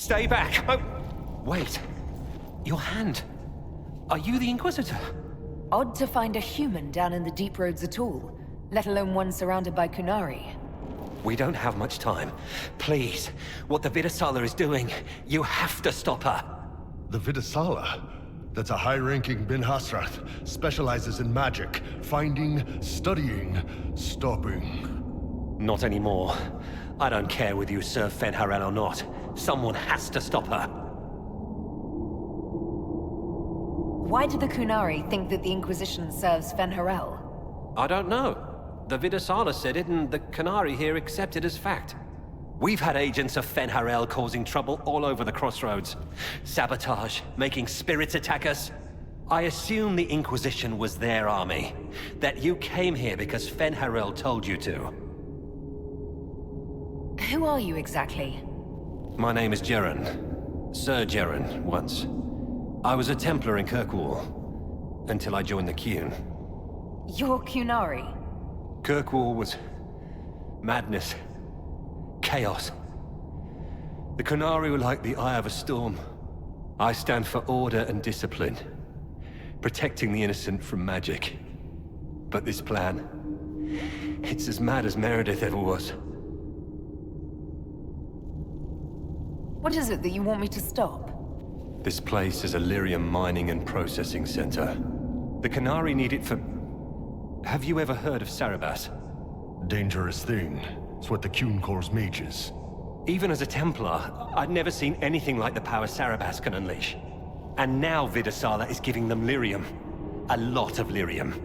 Stay back! Oh, wait. Your hand. Are you the Inquisitor? Odd to find a human down in the deep roads at all, let alone one surrounded by Qunari. We don't have much time. Please, what the Vidasala is doing, you have to stop her. The Vidasala? That's a high-ranking Bin Hasrath. Specializes in magic. Finding, studying, stopping. Not anymore. I don't care whether you serve Fen'harel or not. Someone has to stop her. Why do the Qunari think that the Inquisition serves Fen'harel? I don't know. The Vidasala said it, and the Qunari here accept it as fact. We've had agents of Fen'harel causing trouble all over the crossroads. Sabotage, making spirits attack us. I assume the Inquisition was their army. That you came here because Fen'harel told you to. Who are you exactly? My name is Jeren. Sir Jeren, once. I was a Templar in Kirkwall, until I joined the Qun. You're Qunari? Kirkwall was madness, chaos. The Qunari were like the eye of a storm. I stand for order and discipline, protecting the innocent from magic. But this plan, it's as mad as Meredith ever was. What is it that you want me to stop? This place is a lyrium mining and processing center. The Qunari need it for... Have you ever heard of Sarabas? Dangerous thing. It's what the Qun calls mages. Even as a Templar, I'd never seen anything like the power Sarabas can unleash. And now Vidasala is giving them lyrium. A lot of lyrium.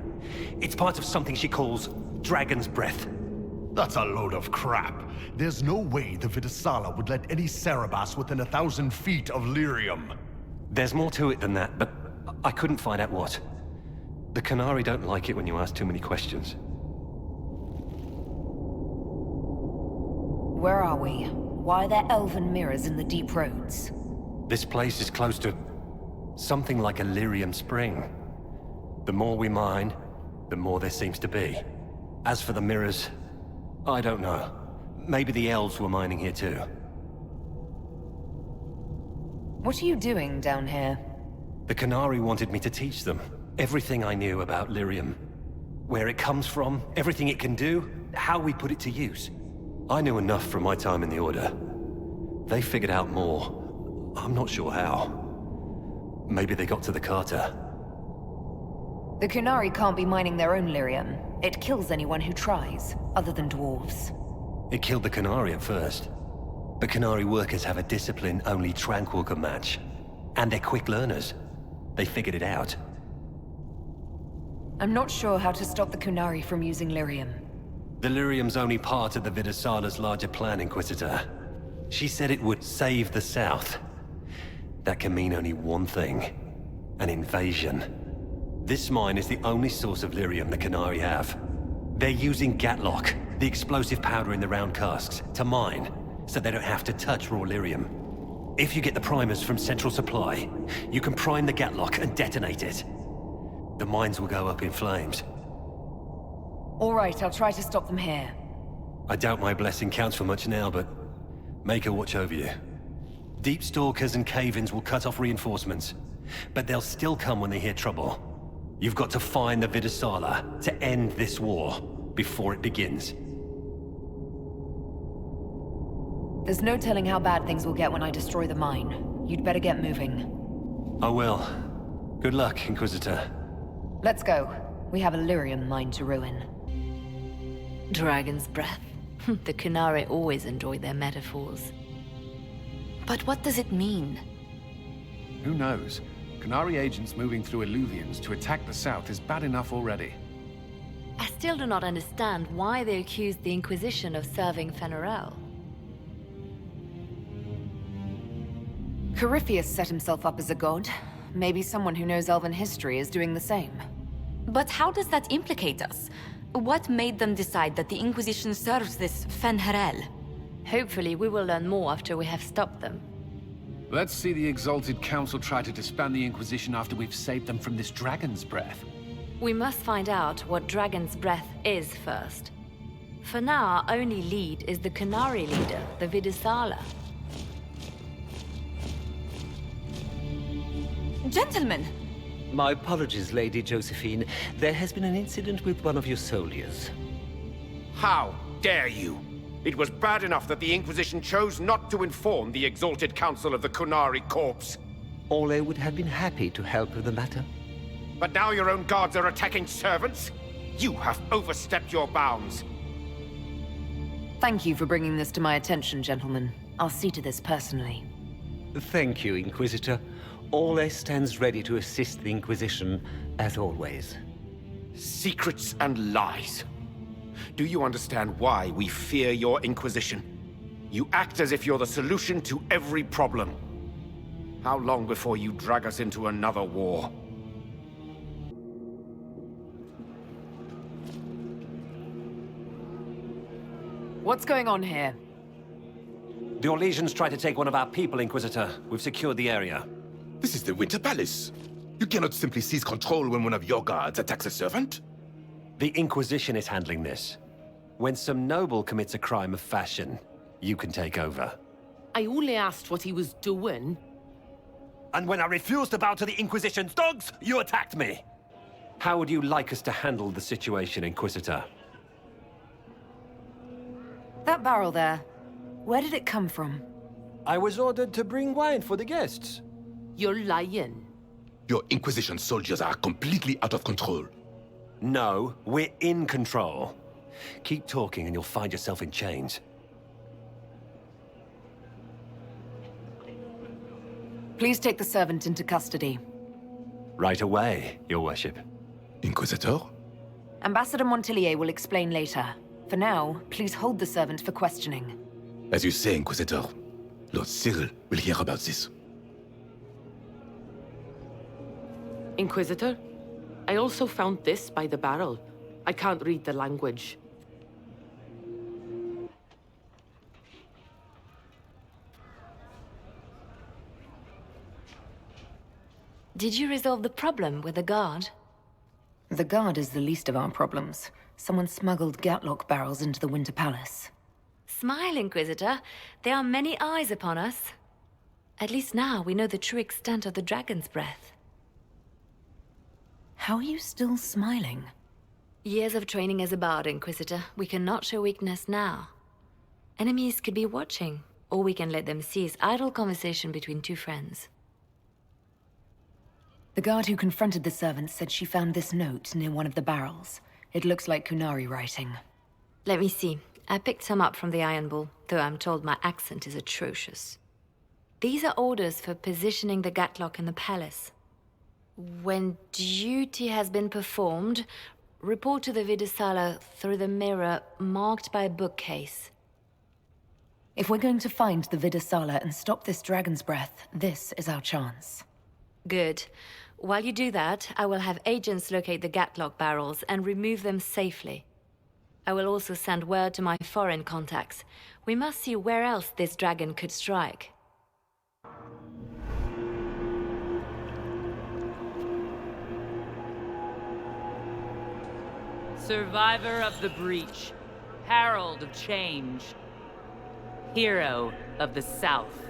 It's part of something she calls Dragon's Breath. That's a load of crap. There's no way the Vidasala would let any Sarabas within 1,000 feet of lyrium. There's more to it than that, but I couldn't find out what. The Qunari don't like it when you ask too many questions. Where are we? Why are there elven mirrors in the deep roads? This place is close to something like a lyrium spring. The more we mine, the more there seems to be. As for the mirrors, I don't know. Maybe the elves were mining here too. What are you doing down here? The Qunari wanted me to teach them everything I knew about lyrium. Where it comes from, everything it can do, how we put it to use. I knew enough from my time in the Order. They figured out more. I'm not sure how. Maybe they got to the Carter. The Qunari can't be mining their own lyrium. It kills anyone who tries, other than dwarves. It killed the Qunari at first. But Qunari workers have a discipline only Tranquil can match. And they're quick learners. They figured it out. I'm not sure how to stop the Qunari from using lyrium. The lyrium's only part of the Vidasala's larger plan, Inquisitor. She said it would save the South. That can mean only one thing. An invasion. This mine is the only source of lyrium the Qunari have. They're using Gatlock, the explosive powder in the round casks, to mine, so they don't have to touch raw lyrium. If you get the primers from Central Supply, you can prime the Gatlock and detonate it. The mines will go up in flames. All right, I'll try to stop them here. I doubt my blessing counts for much now, but make her watch over you. Deep Stalkers and Cave-ins will cut off reinforcements, but they'll still come when they hear trouble. You've got to find the Vidasala to end this war before it begins. There's no telling how bad things will get when I destroy the mine. You'd better get moving. I will. Good luck, Inquisitor. Let's go. We have a lyrium mine to ruin. Dragon's breath. The Qunari always enjoy their metaphors. But what does it mean? Who knows? Qunari agents moving through Illuvians to attack the south is bad enough already. I still do not understand why they accused the Inquisition of serving Fen'harel. Corypheus set himself up as a god. Maybe someone who knows Elven history is doing the same. But how does that implicate us? What made them decide that the Inquisition serves this Fen'harel? Hopefully we will learn more after we have stopped them. Let's see the Exalted Council try to disband the Inquisition after we've saved them from this dragon's breath. We must find out what Dragon's Breath is first. For now, our only lead is the Qunari leader, the Vidasala. Gentlemen! My apologies, Lady Josephine. There has been an incident with one of your soldiers. How dare you? It was bad enough that the Inquisition chose not to inform the exalted council of the Qunari corpse. Orle would have been happy to help with the matter. But now your own guards are attacking servants? You have overstepped your bounds. Thank you for bringing this to my attention, gentlemen. I'll see to this personally. Thank you, Inquisitor. Orle stands ready to assist the Inquisition, as always. Secrets and lies. Do you understand why we fear your Inquisition? You act as if you're the solution to every problem. How long before you drag us into another war? What's going on here? The Orlesians tried to take one of our people, Inquisitor. We've secured the area. This is the Winter Palace. You cannot simply seize control when one of your guards attacks a servant. The Inquisition is handling this. When some noble commits a crime of fashion, you can take over. I only asked what he was doing. And when I refused to bow to the Inquisition's dogs, you attacked me! How would you like us to handle the situation, Inquisitor? That barrel there, where did it come from? I was ordered to bring wine for the guests. You're lying. Your Inquisition soldiers are completely out of control. No, we're in control. Keep talking and you'll find yourself in chains. Please take the servant into custody. Right away, Your Worship. Inquisitor? Ambassador Montillier will explain later. For now, please hold the servant for questioning. As you say, Inquisitor. Lord Cyril will hear about this. Inquisitor, I also found this by the barrel. I can't read the language. Did you resolve the problem with the guard? The guard is the least of our problems. Someone smuggled Gatlock barrels into the Winter Palace. Smile, Inquisitor. There are many eyes upon us. At least now we know the true extent of the dragon's breath. How are you still smiling? Years of training as a bard, Inquisitor. We cannot show weakness now. Enemies could be watching, or we can let them seize idle conversation between two friends. The guard who confronted the servant said she found this note near one of the barrels. It looks like Qunari writing. Let me see. I picked some up from the Iron Bull, though I'm told my accent is atrocious. These are orders for positioning the Gatlock in the palace. When duty has been performed, report to the Vidisala through the mirror marked by a bookcase. If we're going to find the Vidisala and stop this dragon's breath, this is our chance. Good. While you do that, I will have agents locate the Gatlock barrels and remove them safely. I will also send word to my foreign contacts. We must see where else this dragon could strike. Survivor of the breach, herald of change, hero of the South.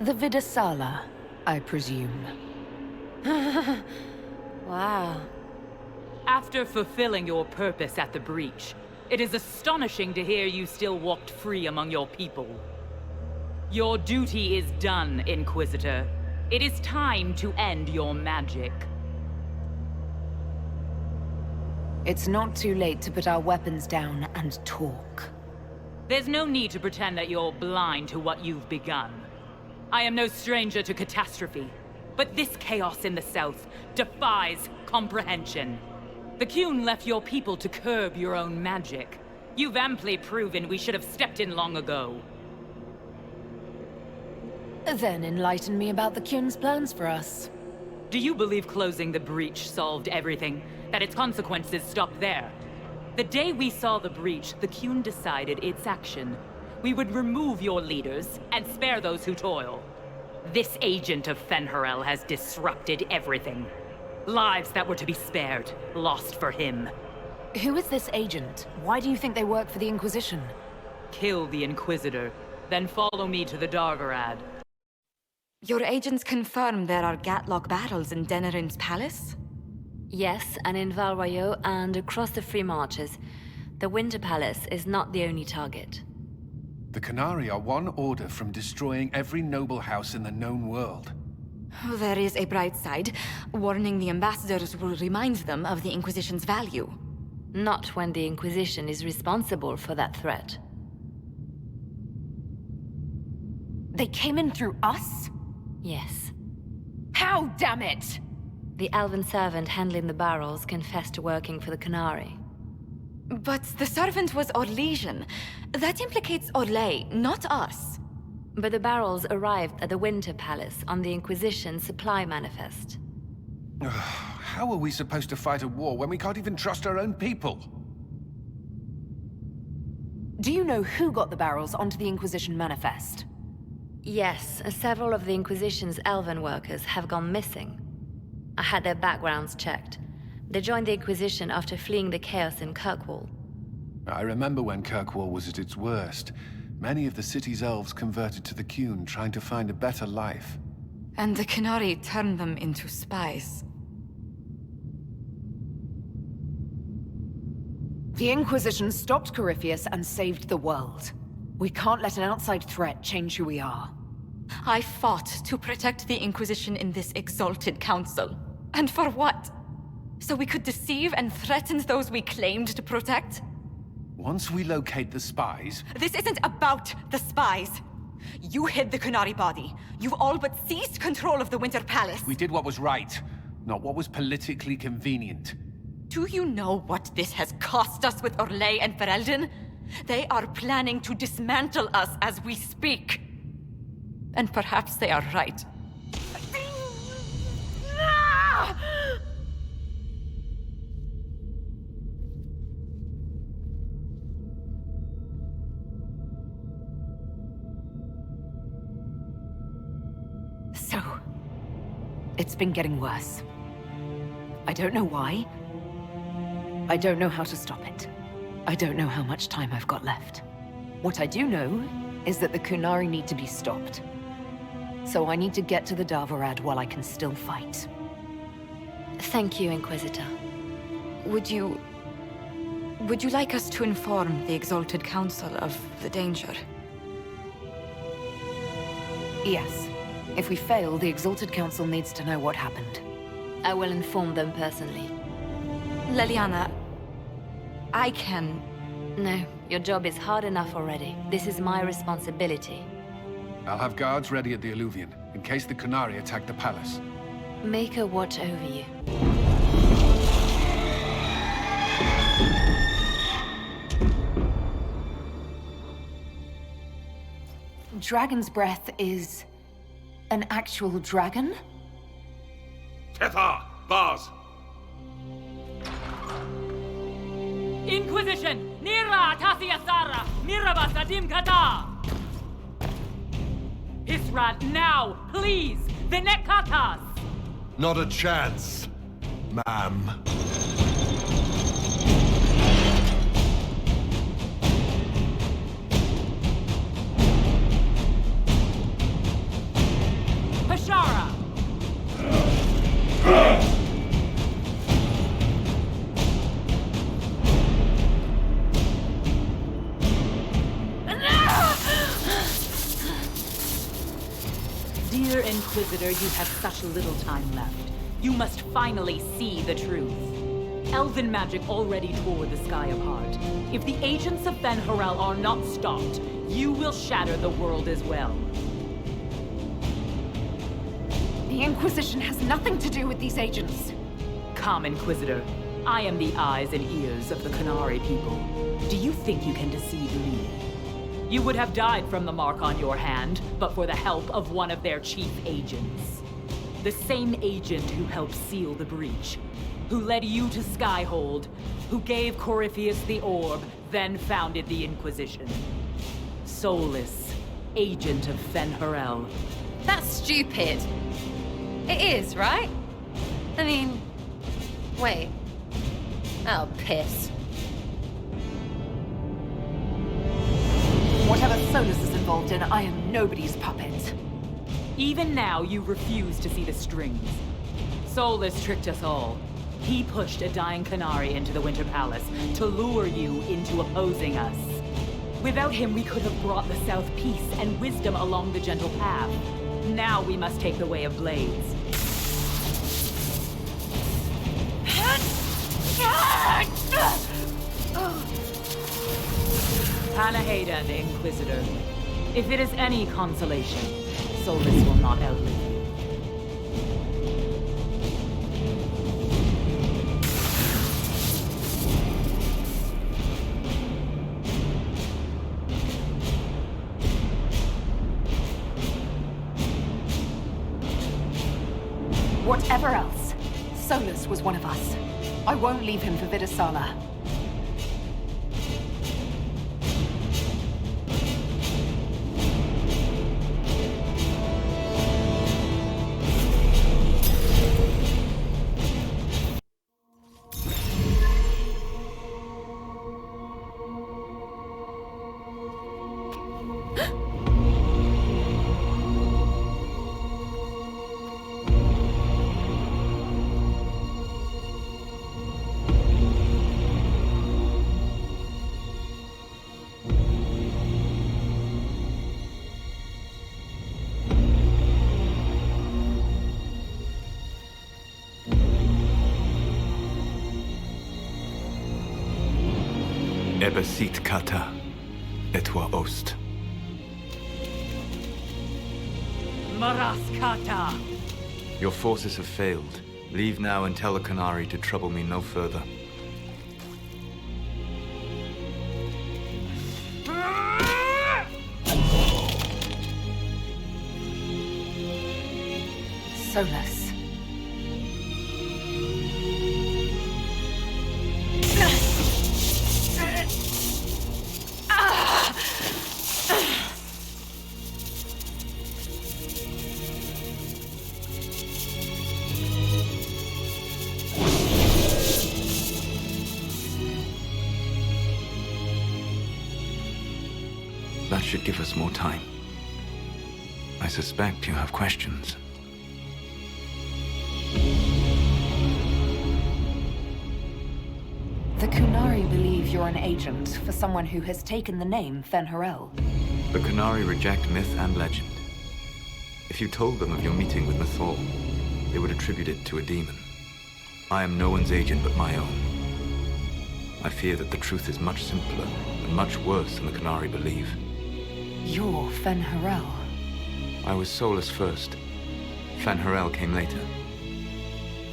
The Vidisala, I presume. Wow. After fulfilling your purpose at the breach, it is astonishing to hear you still walked free among your people. Your duty is done, Inquisitor. It is time to end your magic. It's not too late to put our weapons down and talk. There's no need to pretend that you're blind to what you've begun. I am no stranger to catastrophe, but this chaos in the South defies comprehension. The Qun left your people to curb your own magic. You've amply proven we should have stepped in long ago. Then enlighten me about the Qun's plans for us. Do you believe closing the breach solved everything? That its consequences stopped there? The day we saw the breach, the Qun decided its action. We would remove your leaders and spare those who toil. This agent of Fen'harel has disrupted everything. Lives that were to be spared, lost for him. Who is this agent? Why do you think they work for the Inquisition? Kill the Inquisitor, then follow me to the Dargarad. Your agents confirm there are Gatlock battles in Denerim's palace? Yes, and in Val Royeaux and across the Free Marches. The Winter Palace is not the only target. The Qunari are one order from destroying every noble house in the known world. There is a bright side. Warning the ambassadors will remind them of the Inquisition's value. Not when the Inquisition is responsible for that threat. They came in through us? Yes. How, damn it? The elven servant handling the barrels confessed to working for the Qunari. But the servant was Orlesian. That implicates Orlais, not us. But the barrels arrived at the Winter Palace on the Inquisition supply manifest. How are we supposed to fight a war when we can't even trust our own people? Do you know who got the barrels onto the Inquisition manifest? Yes, several of the Inquisition's elven workers have gone missing. I had their backgrounds checked. They joined the Inquisition after fleeing the chaos in Kirkwall. I remember when Kirkwall was at its worst. Many of the city's elves converted to the Qun, trying to find a better life. And the Qunari turned them into spies. The Inquisition stopped Corypheus and saved the world. We can't let an outside threat change who we are. I fought to protect the Inquisition in this exalted council. And for what? So we could deceive and threaten those we claimed to protect? Once we locate the spies... This isn't about the spies. You hid the Qunari body. You all but seized control of the Winter Palace. We did what was right, not what was politically convenient. Do you know what this has cost us with Orlais and Ferelden? They are planning to dismantle us as we speak. And perhaps they are right. So, it's been getting worse. I don't know why. I don't know how to stop it. I don't know how much time I've got left. What I do know is that the Qunari need to be stopped. So I need to get to the Darvarad while I can still fight. Thank you, Inquisitor. Would you like us to inform the Exalted Council of the danger? Yes. If we fail, the Exalted Council needs to know what happened. I will inform them personally. Leliana, I can... No, your job is hard enough already. This is my responsibility. I'll have guards ready at the Alluvion, in case the Qunari attack the palace. Make a watch over you. Dragon's breath is... an actual dragon? Tethar! Vaz! Inquisition! Nira Tasiasara! Miraba Sadim Kata! Israt, now! Please! Vinekatas! Not a chance, ma'am. Pashara! Dear Inquisitor, you have such little time left. You must finally see the truth. Elven magic already tore the sky apart. If the agents of Fen'harel are not stopped, you will shatter the world as well. The Inquisition has nothing to do with these agents. Come, Inquisitor. I am the eyes and ears of the Qunari people. Do you think you can deceive me? You would have died from the mark on your hand, but for the help of one of their chief agents. The same agent who helped seal the breach, who led you to Skyhold, who gave Corypheus the orb, then founded the Inquisition. Soulless, agent of Fen'harel. That's stupid. It is, right? I mean... wait. Oh, piss. Whatever Solus is involved in, I am nobody's puppet. Even now, you refuse to see the strings. Solus tricked us all. He pushed a dying Qunari into the Winter Palace to lure you into opposing us. Without him, we could have brought the South peace and wisdom along the gentle path. Now we must take the way of blades. Panaheda, the Inquisitor. If it is any consolation, Solus will not outlive you. Whatever else, Solus was one of us. I won't leave him for Vidasala. Ebesit kata, etwa ost. Maraskata! Your forces have failed. Leave now and tell the Qunari to trouble me no further. Solus. That should give us more time. I suspect you have questions. The Qunari believe you're an agent for someone who has taken the name Fen'harel. The Qunari reject myth and legend. If you told them of your meeting with Mythal, they would attribute it to a demon. I am no one's agent but my own. I fear that the truth is much simpler and much worse than the Qunari believe. You're Fen'harel. I was Solus first. Fen'harel came later.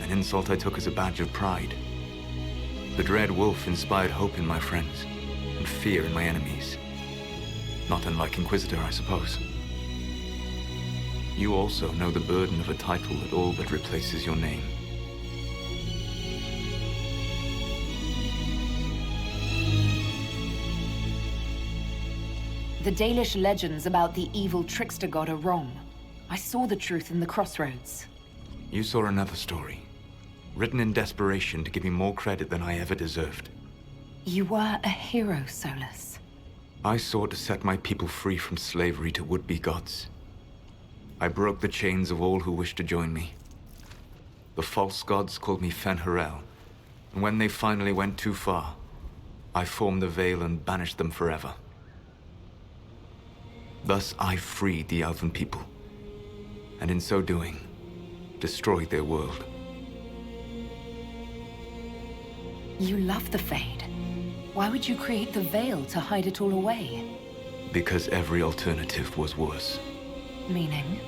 An insult I took as a badge of pride. The Dread Wolf inspired hope in my friends, and fear in my enemies. Not unlike Inquisitor, I suppose. You also know the burden of a title that all but replaces your name. The Dalish legends about the evil trickster god are wrong. I saw the truth in the crossroads. You saw another story, written in desperation to give me more credit than I ever deserved. You were a hero, Solus. I sought to set my people free from slavery to would-be gods. I broke the chains of all who wished to join me. The false gods called me Fen'harel, and when they finally went too far, I formed the Veil and banished them forever. Thus I freed the Elven people, and in so doing, destroyed their world. You love the Fade. Why would you create the Veil to hide it all away? Because every alternative was worse. Meaning?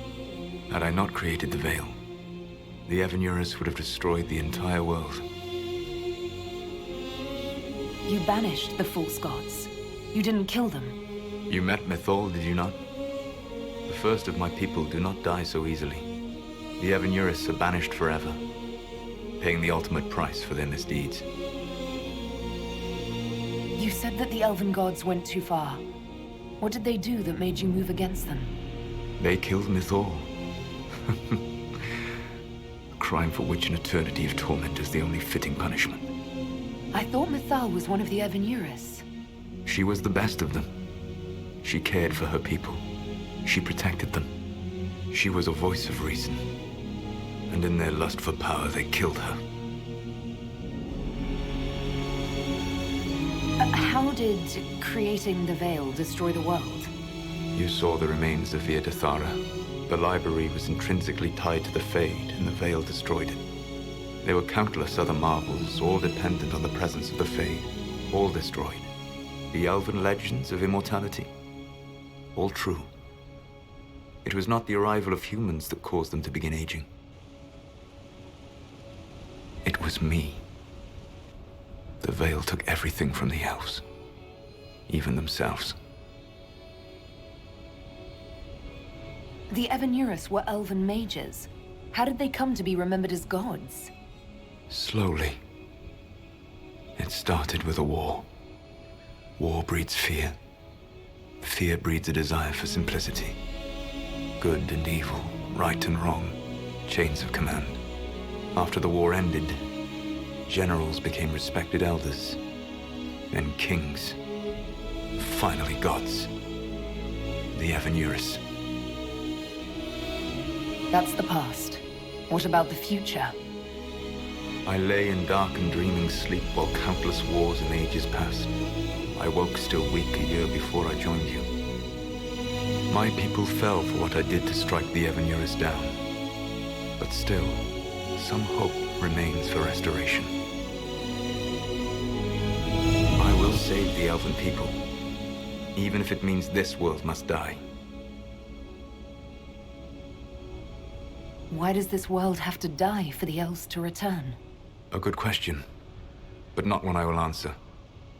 Had I not created the Veil, the Evanurus would have destroyed the entire world. You banished the false gods. You didn't kill them. You met Mythal, did you not? The first of my people do not die so easily. The Evanurus are banished forever, paying the ultimate price for their misdeeds. You said that the Elven gods went too far. What did they do that made you move against them? They killed Mythal. A crime for which an eternity of torment is the only fitting punishment. I thought Mythal was one of the Evanurus. She was the best of them. She cared for her people. She protected them. She was a voice of reason. And in their lust for power, they killed her. How did creating the Veil destroy the world? You saw the remains of Via de Thara. The library was intrinsically tied to the Fade, and the Veil destroyed it. There were countless other marvels, all dependent on the presence of the Fade, all destroyed. The elven legends of immortality, all true. It was not the arrival of humans that caused them to begin aging. It was me. The Veil took everything from the elves, even themselves. The Evanurus were elven mages. How did they come to be remembered as gods? Slowly. It started with a war. War breeds fear. Fear breeds a desire for simplicity. Good and evil, right and wrong, chains of command. After the war ended, generals became respected elders, then kings, finally gods. The Evanurus. That's the past. What about the future? I lay in dark and dreaming sleep while countless wars and ages passed. I woke still weak a year before I joined you. My people fell for what I did to strike the Evanurus down. But still, some hope remains for restoration. I will save the elven people, even if it means this world must die. Why does this world have to die for the elves to return? A good question, but not one I will answer.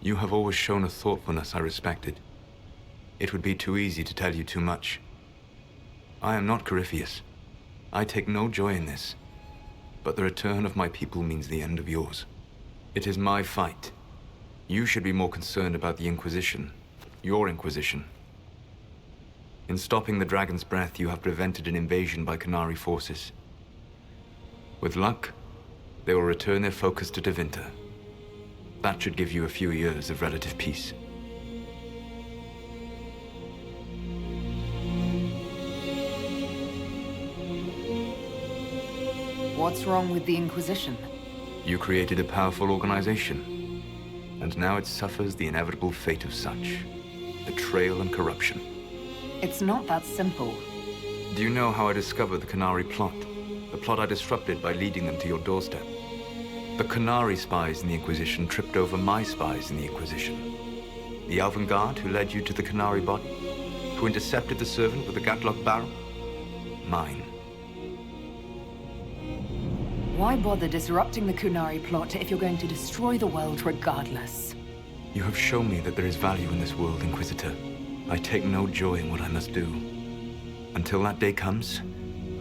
You have always shown a thoughtfulness I respected. It would be too easy to tell you too much. I am not Corypheus. I take no joy in this. But the return of my people means the end of yours. It is my fight. You should be more concerned about the Inquisition. Your Inquisition. In stopping the Dragon's Breath, you have prevented an invasion by Qunari forces. With luck, they will return their focus to Tevinter. That should give you a few years of relative peace. What's wrong with the Inquisition? You created a powerful organization, and now it suffers the inevitable fate of such. Betrayal and corruption. It's not that simple. Do you know how I discovered the Qunari plot? The plot I disrupted by leading them to your doorstep. The Qunari spies in the Inquisition tripped over my spies in the Inquisition. The Elven Guard who led you to the Qunari body? Who intercepted the servant with the Gatlock barrel? Mine. Why bother disrupting the Qunari plot if you're going to destroy the world regardless? You have shown me that there is value in this world, Inquisitor. I take no joy in what I must do. Until that day comes,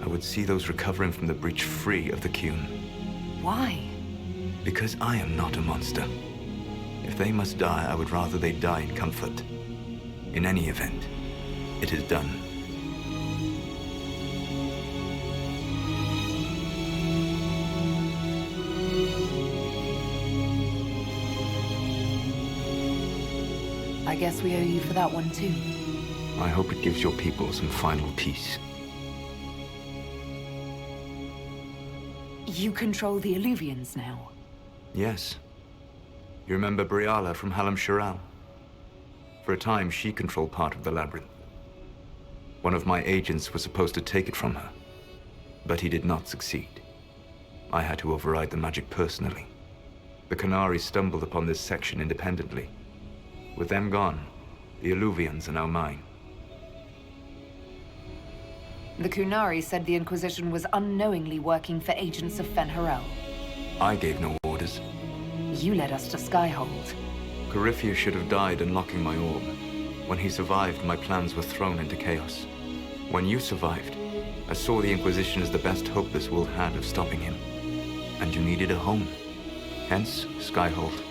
I would see those recovering from the breach free of the Qun. Why? Because I am not a monster. If they must die, I would rather they die in comfort. In any event, it is done. I guess we owe you for that one too. I hope it gives your people some final peace. You control the Illuvians now. Yes. You remember Briala from Halam Shiral? For a time, she controlled part of the labyrinth. One of my agents was supposed to take it from her, but he did not succeed. I had to override the magic personally. The Qunari stumbled upon this section independently. With them gone, the Illuvians are now mine. The Qunari said the Inquisition was unknowingly working for agents of Fen'harel. I gave no orders. You led us to Skyhold. Corypheus should have died unlocking my orb. When he survived, my plans were thrown into chaos. When you survived, I saw the Inquisition as the best hope this world had of stopping him. And you needed a home. Hence, Skyhold.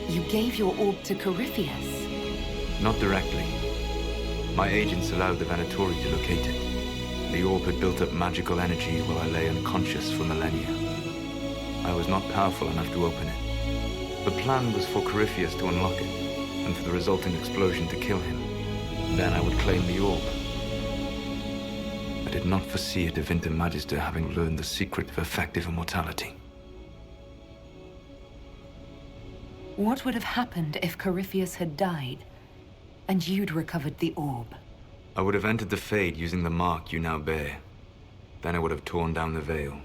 You gave your orb to Corypheus? Not directly. My agents allowed the Venatori to locate it. The orb had built up magical energy while I lay unconscious for millennia. I was not powerful enough to open it. The plan was for Corypheus to unlock it, and for the resulting explosion to kill him. Then I would claim the orb. did not foresee a Divinity Magister having learned the secret of effective immortality. What would have happened if Corypheus had died, and you'd recovered the orb? I would have entered the Fade using the mark you now bear. Then I would have torn down the veil.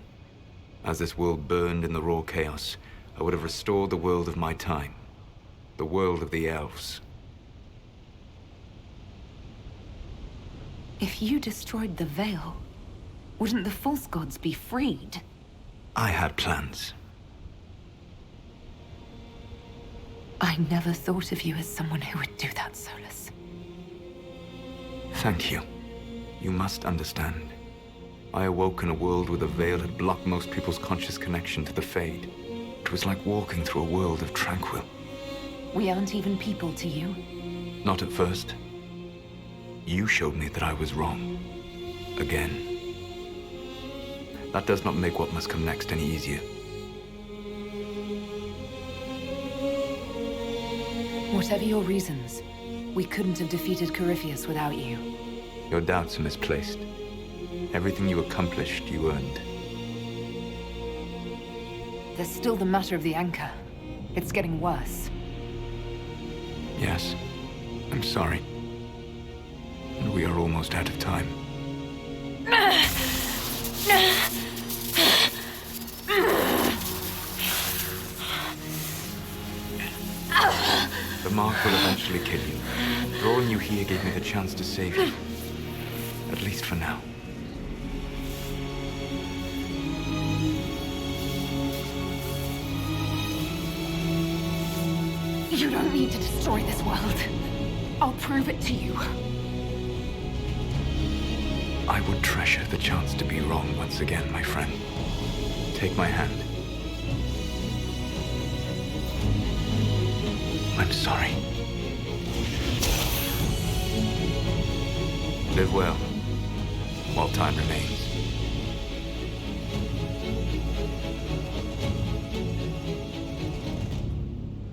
As this world burned in the raw chaos, I would have restored the world of my time. The world of the elves. If you destroyed the veil, wouldn't the false gods be freed? I had plans. I never thought of you as someone who would do that, Solus. Thank you. You must understand. I awoke in a world where the veil had blocked most people's conscious connection to the Fade. It was like walking through a world of tranquil. We aren't even people to you. Not at first. You showed me that I was wrong. Again. That does not make what must come next any easier. Whatever your reasons, we couldn't have defeated Corypheus without you. Your doubts are misplaced. Everything you accomplished, you earned. There's still the matter of the anchor. It's getting worse. Yes. I'm sorry. And we are almost out of time. The mark will eventually kill you. Drawing you here gave me the chance to save you. At least for now. You don't need to destroy this world. I'll prove it to you. I would treasure the chance to be wrong once again, my friend. Take my hand. I'm sorry. Live well, while time remains.